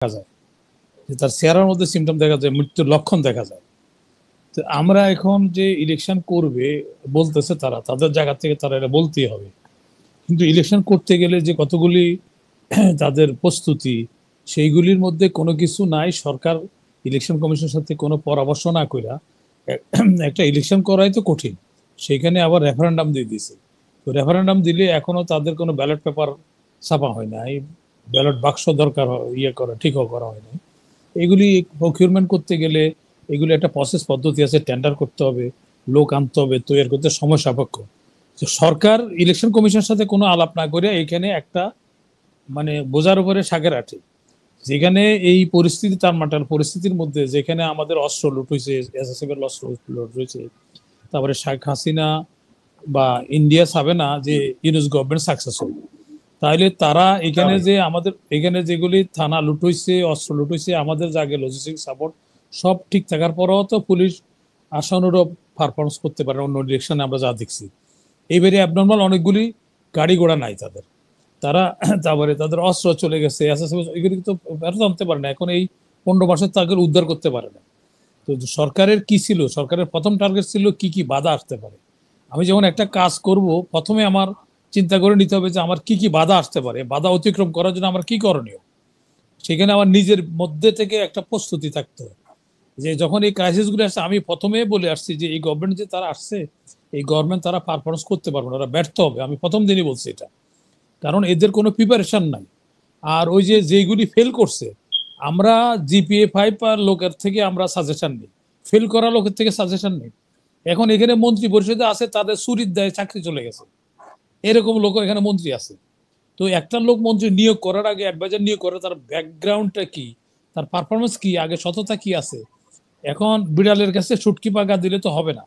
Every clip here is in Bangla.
দেখা যায় যে তার চেহারার মধ্যে সিমটম দেখা যায়, মৃত্যুর লক্ষণ দেখা যায়। তো আমরা এখন যে ইলেকশন করবে বলতেছে তারা, তাদের জায়গা থেকে তারা এটা বলতেই হবে, কিন্তু ইলেকশন করতে গেলে যে কতগুলি তাদের প্রস্তুতি, সেইগুলির মধ্যে কোনো কিছু নাই। সরকার ইলেকশন কমিশনের সাথে কোনো পরামর্শ না কইরা একটা ইলেকশন করাই তো কঠিন, সেখানে আবার রেফারেন্ডাম দিয়ে দিয়েছে। তো রেফারেন্ডাম দিলে এখনো তাদের কোনো ব্যালট পেপার ছাপা হয় না, ব্যালট বাক্স দরকার ইয়ে করা ঠিকও করা হয় না। এগুলি প্রকিউরমেন্ট করতে গেলে এগুলি একটা প্রসেস পদ্ধতি আছে, টেন্ডার করতে হবে, লোক আনতে হবে, তৈরি করতে সময় সাপেক্ষ। তো সরকার ইলেকশন কমিশনের সাথে কোনো আলাপ না করে এখানে একটা মানে বোঝার উপরে শাকের আঠি, যেখানে এই পরিস্থিতি টালমাটাল পরিস্থিতির মধ্যে যেখানে আমাদের অস্ত্র লুট হয়েছে, এসএসএফ এর অস্ত্র লুট হয়েছে, তারপরে শেখ হাসিনা বা ইন্ডিয়া চাবে না যে ইউনুস গভর্নমেন্ট সাকসেসফুল, তাহলে তারা এখানে যে আমাদের এখানে যেগুলি থানা লুট হয়েছে, অস্ত্র লুট হয়েছে, আমাদের জায়গায় লজিস্টিক সাপোর্ট সব ঠিক থাকার পরেও তো পুলিশ আশানুরূপ পারফরমেন্স করতে পারে অন্য ডিরেকশনে আমরা যা দেখছি। এইবারে অ্যাবনর্মাল অনেকগুলি গাড়ি ঘোড়া নাই তাদের, তারা তারপরে তাদের অস্ত্র চলে গেছে, এগুলি তো জানতে পারে না, এখন এই 15 মাসের তাকে উদ্ধার করতে পারে না। তো সরকারের কি ছিল, সরকারের প্রথম টার্গেট ছিল কি কি বাধা আসতে পারে। আমি যখন একটা কাজ করব প্রথমে আমার চিন্তা করে নিতে হবে যে আমার কি কি বাধা আসতে পারে, বাধা অতিক্রম করার জন্য আমার কি করণীয়, সেখানে আমার নিজের মধ্যে থেকে একটা প্রস্তুতি থাকতে হবে। যে যখন এই ক্রাইসিসগুলো আসছে, আমি প্রথমে বলে আসছি যে এই গভর্নমেন্ট যে তারা আসছে, এই গভর্নমেন্ট তারা পারফরমেন্স করতে পারবে না, তারা ব্যর্থ হবে, আমি প্রথম দিনই বলছি এটা, কারণ এদের কোনো প্রিপারেশন নাই। আর ওই যে যেগুলি ফেল করছে, আমরা জিপিএ 5 আর লোকের থেকে আমরা সাজেশন নিই, ফেল করা লোকের থেকে সাজেশন নেই। এখন এখানে মন্ত্রী পরিষদে আছে, তাদের চুরির দায়ে চাকরি চলে গেছে, এরকম লোক এখানে মন্ত্রী আছে। তো একটা লোক মন্ত্রী নিয়োগ করার আগে, অ্যাডভাইজার নিয়োগ করে, তার ব্যাকগ্রাউন্ডটা কি, তার পারফরমেন্স কি, আগে সততা কি আছে। এখন বিড়ালের কাছে ছুটকি পাকা দিলে তো হবে না।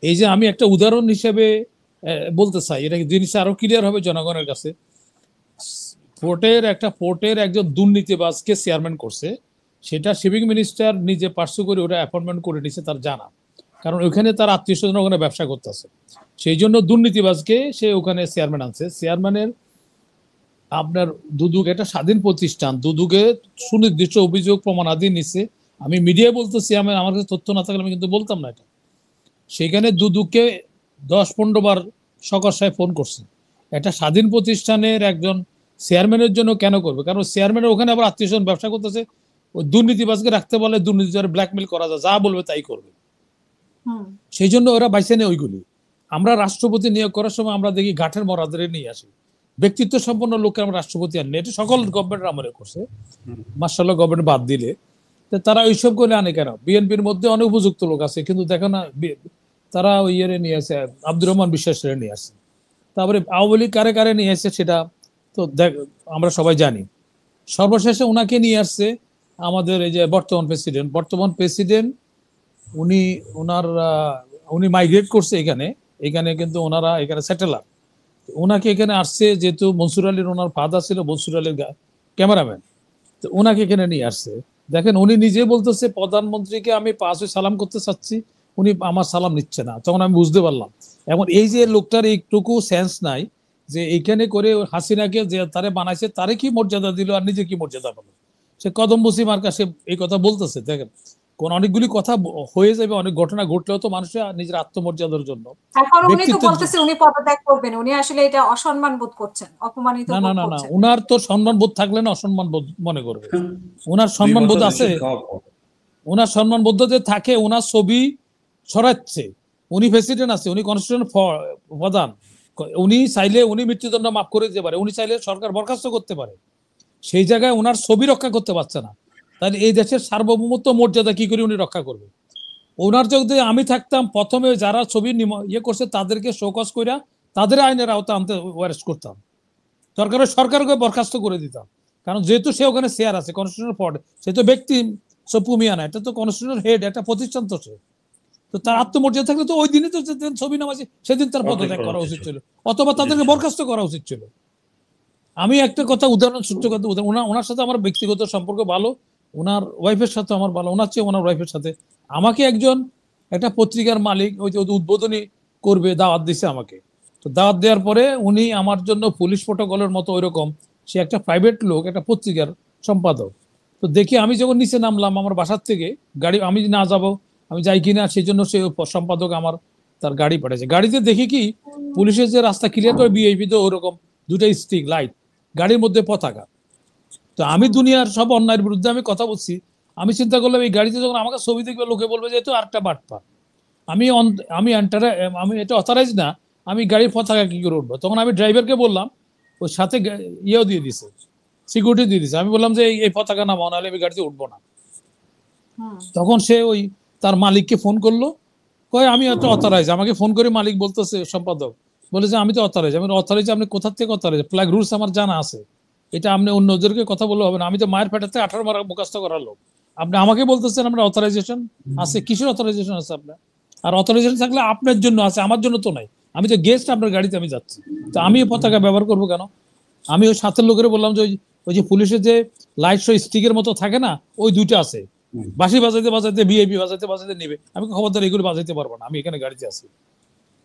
এই যে আমি একটা উদাহরণ হিসেবে বলতে চাই, এটা জিনিস আরো ক্লিয়ার হবে জনগণের কাছে। পোর্টের একজন দুর্নীতিবাজকে চেয়ারম্যান করছে, সেটা সিভিক মিনিস্টার নিজে পার্সু করে ওটা অ্যাপয়েন্টমেন্ট করে নিছে, তার জানা, কারণ ওখানে তার আত্মীয় স্বজন ওখানে ব্যবসা করতেছে, সেই জন্য দুর্নীতিবাজকে সে ওখানে চেয়ারম্যান আনছে। চেয়ারম্যানের আপনার দুদক একটা স্বাধীন প্রতিষ্ঠান, দুদকে সুনির্দিষ্ট অভিযোগ প্রমাণাদি নিচ্ছে। আমি মিডিয়ায় বলতেছি, আমার কাছে তথ্য না থাকলে আমি কিন্তু বলতাম না এটা। সেখানে দুদককে 10-15 বার শকর সাহেব ফোন করছে। একটা স্বাধীন প্রতিষ্ঠানের একজন চেয়ারম্যানের জন্য কেন করবে, কারণ চেয়ারম্যানের ওখানে আবার আত্মীয় স্বজন ব্যবসা করতেছে, ওই দুর্নীতিবাজকে রাখতে বলে দুর্নীতিবাজ ব্ল্যাকমেল করা যায়, যা বলবে তাই করবে। সেই জন্য ওরা বাইসে নেই ওইগুলি। আমরা রাষ্ট্রপতি নিয়োগ করার সময় আমরা দেখি ঘাটের মরাদের নিয়ে আসি, ব্যক্তিত্ব সম্পন্ন লোককে আমরা রাষ্ট্রপতি আনি, এটা সকল গভর্নমেন্টের আমলে করছে, মার্শাল্লাহ গভর্নমেন্ট বাদ দিলে। তারা ওইসব করে আনে কেন? বিএনপির মধ্যে অনেক উপযুক্ত লোক আছে, কিন্তু দেখো না তারা ওই ইয়ে নিয়ে আসে, আব্দুর রহমান বিশ্বাসের নিয়ে আসে। তারপরে আওয়ামী লীগ কারে কারে নিয়ে আসছে সেটা তো আমরা সবাই জানি। সর্বশেষে ওনাকে নিয়ে আসছে আমাদের এই যে বর্তমান প্রেসিডেন্ট উনি উনি মাইগ্রেট করছে এখানে, এখানে কিন্তু ওনারা এখানে সেটেলার, ওনাকে এখানে আসছে যেহেতু মনসুর আলীর ওনার ফাদার ছিল মনসুর আলীর ক্যামেরাম্যান, তো ওনাকে এখানে নিয়ে আসছে। দেখেন উনি নিজে বলতেছে প্রধানমন্ত্রীকে আমি পাশে সালাম করতে চাচ্ছি, উনি আমার সালাম নিচ্ছে না, তখন আমি বুঝতে পারলাম এখন এই যে লোকটার একটুকু সেন্স নাই যে এইখানে করে হাসিনাকে যে তারে বানাইছে তারে কি মর্যাদা দিল আর নিজে কি মর্যাদা পেল। সে কদম বসি মার কাছে এই কথা বলতেছে। দেখেন কোন অনেকগুলি কথা হয়ে যাবে, অনেক ঘটনা ঘটলেও তো মানুষের নিজের আত্মমর্যাদার জন্য, উনি তো বলতেছে উনি পদত্যাগ করবেন, উনি আসলে এটা অসম্মান বোধ করছেন, অপমানিত না বোধ না না না, করছেন। উনার তো সম্মান বোধ থাকলে না অসম্মান বোধ মনে করবে, উনার সম্মান বোধ আছে, উনার সম্মান বোধ যে থাকে। উনার ছবি ছড়াচ্ছে, উনি প্রেসিডেন্ট আছে, উনি কনস্টিটিউশন প্রধান, উনি চাইলে উনি মৃত্যুদণ্ড মাফ করে দিতে পারে, উনি চাইলে সরকার বরখাস্ত করতে পারে, সেই জায়গায় উনার ছবি রক্ষা করতে পারছে না, তাহলে এই দেশের সার্বভৌমত্ব মর্যাদা কি করে উনি রক্ষা করবে। ওনার যদি আমি থাকতাম প্রথমে যারা ছবি ইয়ে করছে তাদেরকে শোকজ কইরা তাদের আইনের আওতা আনতে অ্যারেস্ট করতাম, সরকারকে বরখাস্ত করে দিতাম, কারণ যেহেতু সে ওখানে শেয়ার আছে কনস্টিটিউশনাল পদ, সে তো ব্যক্তি সপু মিয়া না, এটা তো কনস্টিটিউশনাল হেড, একটা প্রতিষ্ঠান তো সে, তো তার আত্মমর্যাদা থাকলে তো ওই দিনই তো ছবি নামাছে, সেদিন তার পদত্যাগ করা উচিত ছিল, অথবা তাদেরকে বরখাস্ত করা উচিত ছিল। আমি একটা কথা উদাহরণ সূত্র কথা ওনার সাথে আমার ব্যক্তিগত সম্পর্ক ভালো, ওনার ওয়াইফের সাথে আমার ভালো, ওনার চেয়ে ওনার ওয়াইফের সাথে। আমাকে একজন একটা পত্রিকার মালিক ওই যে উদ্বোধনী করবে দাওয়াত দিছে আমাকে, তো দাওয়াত দেওয়ার পরে উনি আমার জন্য পুলিশ প্রোটোকলের মতো ওইরকম, সে একটা প্রাইভেট লোক, একটা পত্রিকার সম্পাদক, তো দেখি আমি যখন নিচে নামলাম আমার বাসার থেকে, গাড়ি আমি না যাব, আমি যাই কিনা সেই জন্য সে সম্পাদক আমার তার গাড়ি পাঠাইছে। গাড়িতে দেখি কি পুলিশের যে রাস্তা ক্লিয়ার করে বিআইপি তো ওরকম দুটো স্টিক লাইট, গাড়ির মধ্যে পতাকা। তো আমি দুনিয়ার সব অন্যায়ের বিরুদ্ধে আমি কথা বলছি। আমি চিন্তা করলাম এই গাড়িতে যখন আমাকে ছবি দেখবে লোকে বলবে যে তো আরেকটা বাটপা, আমি আমি আমি এটা অথরাইজ না, আমি গাড়ির পতাকা কি করে উঠবো? তখন আমি ড্রাইভারকে বললাম, ওর সাথে ইয়েও দিয়ে দিছে, সিকিউরিটি দিয়ে দিছে। আমি বললাম যে এই পতাকা নামাও, নাহলে আমি গাড়িতে উঠবো না। তখন সে ওই তার মালিককে ফোন করলো, কয় আমি একটা অথরাইজ। আমাকে ফোন করে মালিক বলতেছে, সম্পাদক বলে যে আমি তো অথরাইজ। আমি অথরাইজ, আপনি কোথা থেকে অথরাইজ? ফ্ল্যাগ রুলস আমার জানা আছে, এটা আপনি অন্যদেরকে কথা বললে হবে না। আমি তো মায়ের পেটাতে 18 মারা মুখস্থ করার লোক, আপনি আমাকে বলতেছেন আপনার অথরাইজেশন আছে? কিসের অথরাইজেশন আছে আপনার? আর অথরাইজেশন থাকলে আপনার জন্য আছে, আমার জন্য তো নাই। আমি তো গেস্ট, আপনার গাড়িতে আমি যাচ্ছি, তো আমি পতাকা ব্যবহার করবো কেন? আমি ওই সাথের লোকের বললাম যে ওই যে পুলিশের যে লাইট শো স্টিকের মতো থাকে না, ওই দুইটা আছে, বাঁশি বাজাইতে বাজাইতে ভিআইপি বাজাইতে বাজাইতে নিবে। আমি খবরদার এগুলো বাজাইতে পারবো না, আমি এখানে গাড়িতে আছি।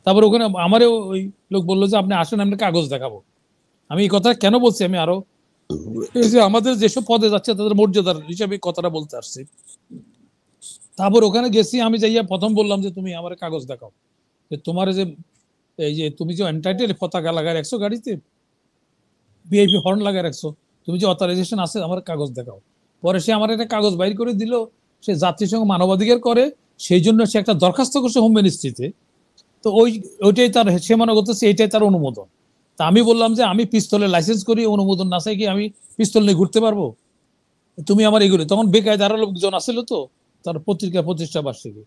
তারপর ওখানে আমারও ওই লোক বললো যে আপনি আসেন, আমি কাগজ দেখাবো। আমি এই কথা কেন বলছি, আমি আরো এই যে আমাদের যেসব পদে যাচ্ছে তাদের মর্যাদার হিসাবে কথাটা বলতে আসছি। তারপর ওখানে গেছি, আমি যাইয়া প্রথম বললাম যে তুমি আমার কাগজ দেখাও, যে তোমার যে এই যে তুমি যে এন্টাইটেল পতাকা লাগায় রাখছো গাড়িতে, ভিআইপি হর্ন লাগায় রাখছো, তুমি যে অথরাইজেশন আছে, আমার কাগজ দেখাও। পরে সে আমার একটা কাগজ বাইর করে দিল, সে জাতিসংঘ মানবাধিকার করে, সেই জন্য সে একটা দরখাস্ত করছে হোম মিনিস্ট্রিতে। তো ওইটাই তার, সে মনে করতেছে এইটাই তার অনুমোদন। তা আমি বললাম যে আমি পিস্তলের লাইসেন্স করি, অনুমোদন না চাই কি আমি পিস্তল নিয়ে ঘুরতে পারবো? তুমি আমার এগুলো, তখন বেকায়দা আরো লোকজন আসছিল তো, তার পত্রিকা প্রতিষ্ঠা বার্ষিকী।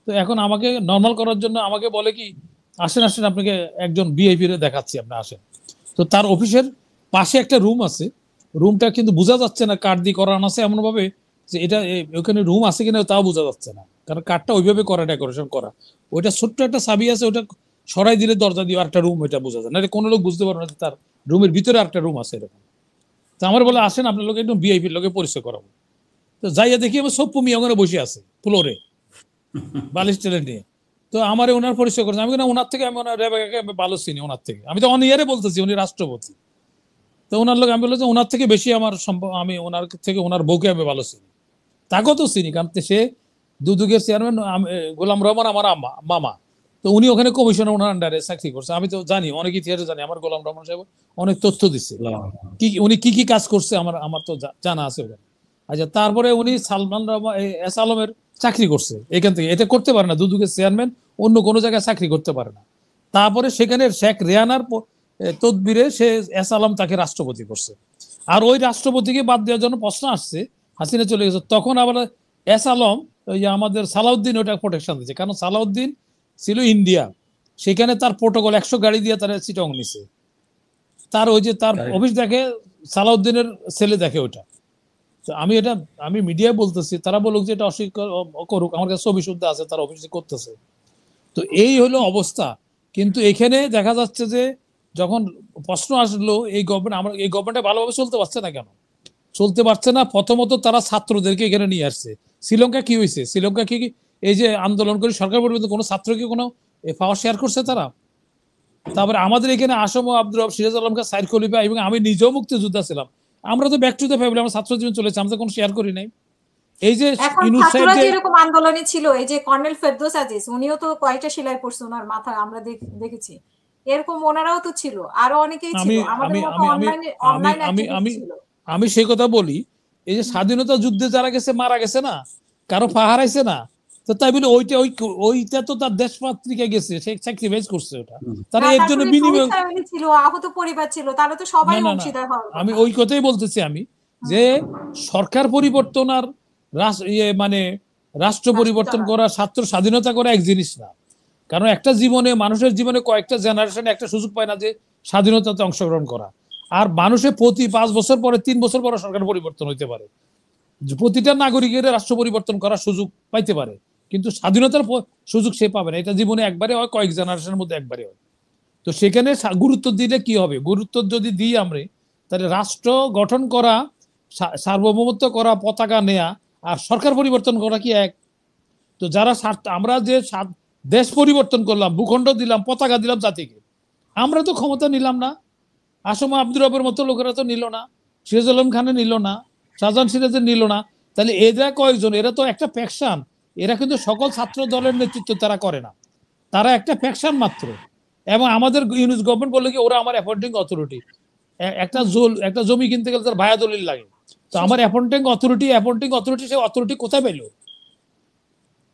তো এখন আমাকে নর্মাল করার জন্য আমাকে বলে কি, আসেন আসেন আপনাকে একজন ভিআইপি রে দেখাচ্ছি, আপনি আসেন। তো তার অফিসের পাশে একটা রুম আছে, রুমটা কিন্তু বোঝা যাচ্ছে না, কাঠ দিয়ে করানো আছে এমন ভাবে যে এটা ওখানে রুম আছে কিনা তাও বোঝা যাচ্ছে না, কারণ কাঠটা ওইভাবে করা, ডেকোরেশন করা। ওইটা ছোট্ট একটা চাবি আছে, ওটা সরাই দিলে দরজা দিয়ে আরেকটা রুম, ওইটা বোঝা যায় না, কোনো লোক বুঝতে পারবে না যে তার রুমের ভিতরে আরেকটা রুম আছে এরকম। তো আমার বলে আসেন আপনার লোক একদম ভিআইপির লোকে পরিচয় করাবো। তো যাইয়া দেখি আমার সব মিয়া ওখানে বসে আছে ফ্লোরে, বালিশ টেলে নিয়ে। তো আমার ওনার পরিচয় করেছে, আমি ওনার থেকে, আমি ওনার রেবেকাকে ভালো চিনি ওনার থেকে, আমি তো অন ইয়ারে বলতেছি উনি রাষ্ট্রপতি। তো ওনার লোক, আমি বললাম ওনার থেকে বেশি আমার আমি ওনার থেকে ওনার বউকে আমি ভালো চিনি, তাকেও তো চিনি, কারণ সে দুদকের চেয়ারম্যান গোলাম রহমান আমার মামা। তো উনি ওখানে কমিশনার, ওনার আন্ডারে চাকরি করছে। আমি তো জানি, অনেক ইতিহাসে জানি, আমার গোলাম রহমান সাহেব অনেক তথ্য দিচ্ছে, কি উনি কি কি কাজ করছে আমার আমার তো জানা আছে ওখানে। আচ্ছা, তারপরে উনি সালমান রহমান এস আলমের চাকরি করছে এখান থেকে, এটা করতে পারে না দুদকের চেয়ারম্যান, অন্য কোনো জায়গায় চাকরি করতে পারে না। তারপরে সেখানে শেখ রেহানার তদবিরে সে এস আলম তাকে রাষ্ট্রপতি করছে। আর ওই রাষ্ট্রপতিকে বাদ দেওয়ার জন্য প্রশ্ন আসছে, হাসিনা চলে গেছে, তখন আবার এস আলম ওই যে আমাদের সালাউদ্দিন ওটা প্রোটেকশন দিচ্ছে, কারণ সালাউদ্দিন ছিল ইন্ডিয়া, সেখানে তার প্রোটোকল 100 গাড়ি দিয়ে তারা চিটং নিছে। তার ওই যে তার অফিস দেখে, সালাউদ্দিনের ছেলে দেখে ওটা। তো আমি এটা, আমি মিডিয়ায় বলতেছি, তারা বলুক যে এটা অস্বীকার করুক, আমার কাছে ছবি শুদ্ধ আছে, তার অফিসে করতেছে। তো এই হলো অবস্থা। কিন্তু এখানে দেখা যাচ্ছে যে যখন প্রশ্ন আসলো এই গভর্নমেন্ট, আমরা এই গভর্নমেন্টে ভালোভাবে চলতে পারছে না কেন? চলতে পারছে না, প্রথমত তারা ছাত্রদেরকে এখানে নিয়ে আসছে। শ্রীলঙ্কা কি হয়েছে? শ্রীলঙ্কা কি এই যে আন্দোলন করে সরকার পরিবর্তন, কোনো ছাত্রকে কোনো পাওয়ার শেয়ার করছে তারা? তারপরে আমাদের এখানে আসম আব্দুর রব, সিরাজ আলম খান, সাইদ খলিফা এবং আমি নিজেও মুক্তিযোদ্ধা ছিলাম, আমরা তো ব্যাক টু দ্য ফ্যামিলি, আমার ছাত্র জীবন চলেছে, আমরা তো কোনো শেয়ার করি নাই। এই যে এখন ছাত্ররা যেরকম আন্দোলনে ছিল, এই যে কর্নেল ফেরদৌস আজিজ, উনিও তো কয়টা সেলাই পড়ছে ওনার মাথায়, আমরা দেখেছি, এরকম ওনারাও তো ছিল, আরো অনেকেই ছিল, আমাদের মতো অনলাইন ছিল। আমি সেই কথা বলি, এই যে স্বাধীনতা যুদ্ধে যারা গেছে, মারা গেছে না, কারো পা হারাইছে না, তো তাই বলে ওইটা তো তার দেশ মাতৃকা গেছে, সে স্যাক্রিফাইস করছে ওটা, তারা এর জন্য বিনিময় ছিল, আহত পরিবার ছিল, তাহলে তো সবাই অংশীদার হওয়ার কথা। আমি ওই কথাই বলতেছি আমি, যে সরকার পরিবর্তন আর মানে রাষ্ট্র পরিবর্তন করা, ছাত্র স্বাধীনতা করা এক জিনিস না। কারণ একটা জীবনে, মানুষের জীবনে কয়েকটা জেনারেশন একটা সুযোগ পায় না যে স্বাধীনতাতে অংশগ্রহণ করা। আর মানুষের প্রতি 5 বছর পরে, 3 বছর পরে সরকার পরিবর্তন হইতে পারে, প্রতিটা নাগরিকের রাষ্ট্র পরিবর্তন করার সুযোগ পাইতে পারে, কিন্তু স্বাধীনতার সুযোগ সে পাবে না। এটা জীবনে একবারে হয়, কয়েক জেনারেশনের মধ্যে একবারে হয়। তো সেখানে গুরুত্ব দিলে কি হবে? গুরুত্ব যদি দিই আমরা, তাহলে রাষ্ট্র গঠন করা, সার্বভৌমত্ব করা, পতাকা নেয়া আর সরকার পরিবর্তন করা কি এক? তো যারা আমরা যে দেশ পরিবর্তন করলাম, ভূখণ্ড দিলাম, পতাকা দিলাম জাতিকে, আমরা তো ক্ষমতা নিলাম না। আসম আব্দুর রবের মতো লোকেরা তো নিল না, সিরাজ আলম খানে নিল না, শাহজাহান সিরাজের নিল না, তাহলে এরা কয়েকজন, এরা তো একটা ফ্যাকশন, এরা কিন্তু সকল ছাত্র দলের নেতৃত্ব তারা করে না, তারা একটা ফ্যাকশন মাত্র। এবং আমাদের ইউনিস গভর্নমেন্ট বললে কি ওরা আমার অ্যাপয়েন্টিং অথরিটি, একটা জমি কিনতে গেলে তার ভায়া দলিল লাগে, তো আমার অ্যাপয়েন্টিং অথরিটি সে অথরিটি কোথায় পেলো,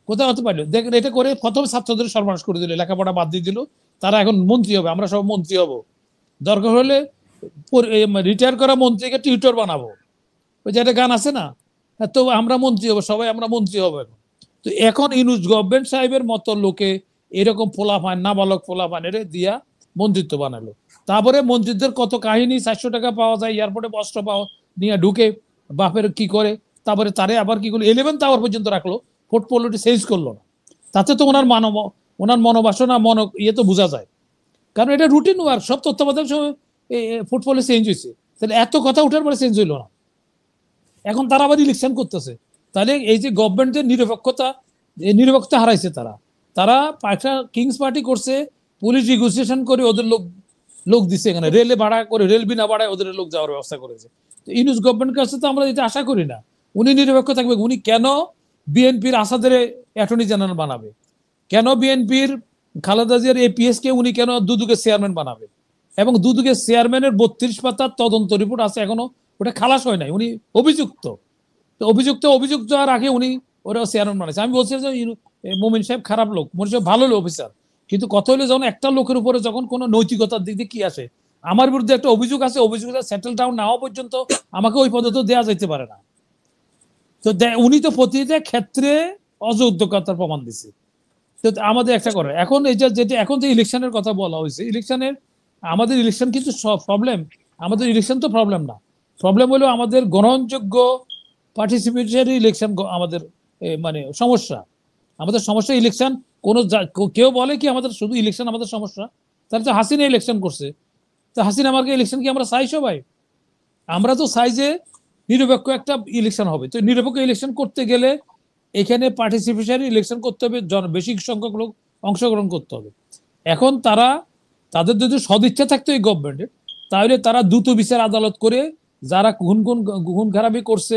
কোথায় হতে পারলো? দেখেন এটা করে প্রথম ছাত্রদের সর্বনাশ করে দিল, লেখাপড়া বাদ দিয়ে দিল, তারা এখন মন্ত্রী হবে, আমরা সব মন্ত্রী হব, দরকার হলে রিটায়ার করা মন্ত্রীকে টিউটর বানাবো, ওই যে একটা গান আছে না, তো আমরা মন্ত্রী হবো, সবাই আমরা মন্ত্রী হবো এখন। তো এখন ইউনুস গভর্নমেন্ট সাহেবের মতো লোকে এরকম ফোলাফান, নাবালক ফোলাফান এর দিয়া মন্ত্রিত্ব বানালো। তারপরে মন্ত্রীদের কত কাহিনী, 400 টাকা পাওয়া যায়, এয়ারপোর্টে বস্ত্র পাওয়া নিয়ে ঢুকে বাপের কি করে, তারপরে তারে আবার কি করলো 11th আওয়ার পর্যন্ত রাখলো, পোর্টফোলিওটি চেঞ্জ করলো না। তাতে তো ওনার মনোবাসনা ইয়ে তো বোঝা যায়, কারণ এটা রুটিন ওয়ার্ক, সব তত্ত্বাবধায়ক পোর্টফোলিও চেঞ্জ হয়েছে, তাহলে এত কথা উঠার পরে চেঞ্জ হইলো না। এখন তারা আবার ইলেকশন করতেছে, তাহলে এই যে গভর্নমেন্টের নিরপেক্ষতা হারাইছে তারা। তারা একটা কিংস পার্টি করছে, পুলিশ নেগোসিয়েশন করে ওদের লোক দিচ্ছে, এখানে রেলে ভাড়া করে, রেল বিনা ভাড়ায় ওদের লোক যাওয়ার ব্যবস্থা করেছে। তো ইউনুস গভর্নমেন্টের কাছে তো আমরা এটা আশা করি না উনি নিরপেক্ষ থাকবে। উনি কেন বিএনপির আসাদের অ্যাটর্নি জেনারেল বানাবে, কেন বিএনপির খালেদা জিয়ার এপিএস কে উনি কেন দুদকের চেয়ারম্যান বানাবে, এবং দুদকের চেয়ারম্যানের 32 পাতার তদন্ত রিপোর্ট আছে এখনো, ওটা খালাস হয় নাই, উনি অভিযুক্ত। তো অভিযুক্ত আর আগে উনি ওরা চেয়ারম্যান বানাইছে। আমি বলছি যে মোমিন সাহেব খারাপ লোক, মোমিন সাহেব ভালো অফিসার, কিন্তু কথা হলে যখন একটা লোকের উপরে যখন কোনো নৈতিকতার দিক দিয়ে কি আসে, আমার বিরুদ্ধে একটা অভিযোগ আছে, অভিযোগটা সেটেল ডাউন না হওয়া পর্যন্ত আমাকে ওই পদে তো দেওয়া যেতে পারে না। তো উনি তো প্রতিটা ক্ষেত্রে অযোগ্যতার প্রমাণ দিচ্ছে। তো আমাদের একটা করে এখন এই যেটা এখন যে ইলেকশনের কথা বলা হয়েছে, আমাদের ইলেকশন কিন্তু প্রবলেম, আমাদের ইলেকশন তো প্রবলেম না, প্রবলেম হলো আমাদের গ্রহণযোগ্য পার্টিসিপেটরি ইলেকশন আমাদের মানে সমস্যা। আমাদের সমস্যা ইলেকশন, কেউ বলে কি আমাদের শুধু ইলেকশন আমাদের সমস্যা, তাহলে তো হাসিনা ইলেকশন করছে, তো হাসিনা মার্কে ইলেকশন কি আমরা চাই সবাই? আমরা তো চাই যে নিরপেক্ষ একটা ইলেকশন হবে। তো নিরপেক্ষ ইলেকশন করতে গেলে এখানে পার্টিসিপেশন ইলেকশন করতে হবে, বেশি সংখ্যক লোক অংশগ্রহণ করতে হবে। এখন তাদের যদি সদিচ্ছা থাকতো এই গভর্নমেন্টের, তাহলে তারা দ্রুত বিচার আদালত করে যারা খুন খারাপি করছে,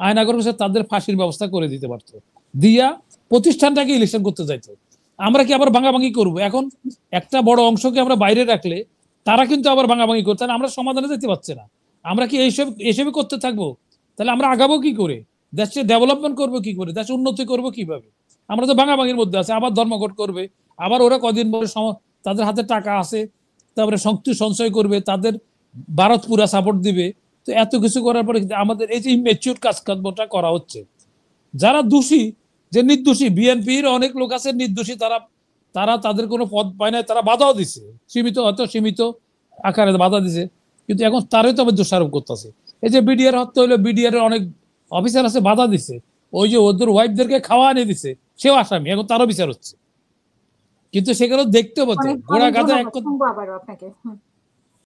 আয়না করছে, তাদের ফাঁসির ব্যবস্থা করে দিতে পারতো, দিয়া প্রতিষ্ঠানটাকে ইলেকশন করতে যাইতো। আমরা কি আবার ভাঙাভাঙি করবো? এখন একটা বড় অংশকে আমরা বাইরে রাখলে তারা কিন্তু আবার ভাঙাভাঙি করতে, আমরা সমাধানে যেতে পারছি না। আমরা কি এইসবই করতে থাকবো? তাহলে আমরা আগাবো কি করে? দেশে ডেভেলপমেন্ট করবো কি করে? দেশে উন্নতি করবো কিভাবে? আমরা তো ভাঙাভাঙির মধ্যে আছে, আবার ধর্মঘট করবে, আবার ওরা কদিন পরে তাদের হাতে টাকা আছে, তারপরে শক্তি সঞ্চয় করবে, তাদের ভারত পুরা সাপোর্ট দিবে। তো এত কিছু করার পরে আমাদের এই যে ইমেচিউর কাজকর্মটা করা হচ্ছে, যারা দোষী, যে নির্দোষী, বিএনপির অনেক লোক আছে নির্দোষী, তারা তাদের কোনো পদ পায় না, তারা বাধাও দিছে, সীমিত আকারে বাধা দিছে, কিন্তু এখন তারাই তো আবার দোষারোপ করতেছে। এই যে বিডিআর হত্যা হইলো, বিডিআর এর অনেক অফিসার আছে বাধা দিছে, ওই যে ওদের ওয়াইফদেরকে খাওয়া এনে দিছে, সেও আসামি, এখন তারও বিচার হচ্ছে। কিন্তু সেগুলো দেখতে পাচ্ছে গোড়া গাধা এক কথা।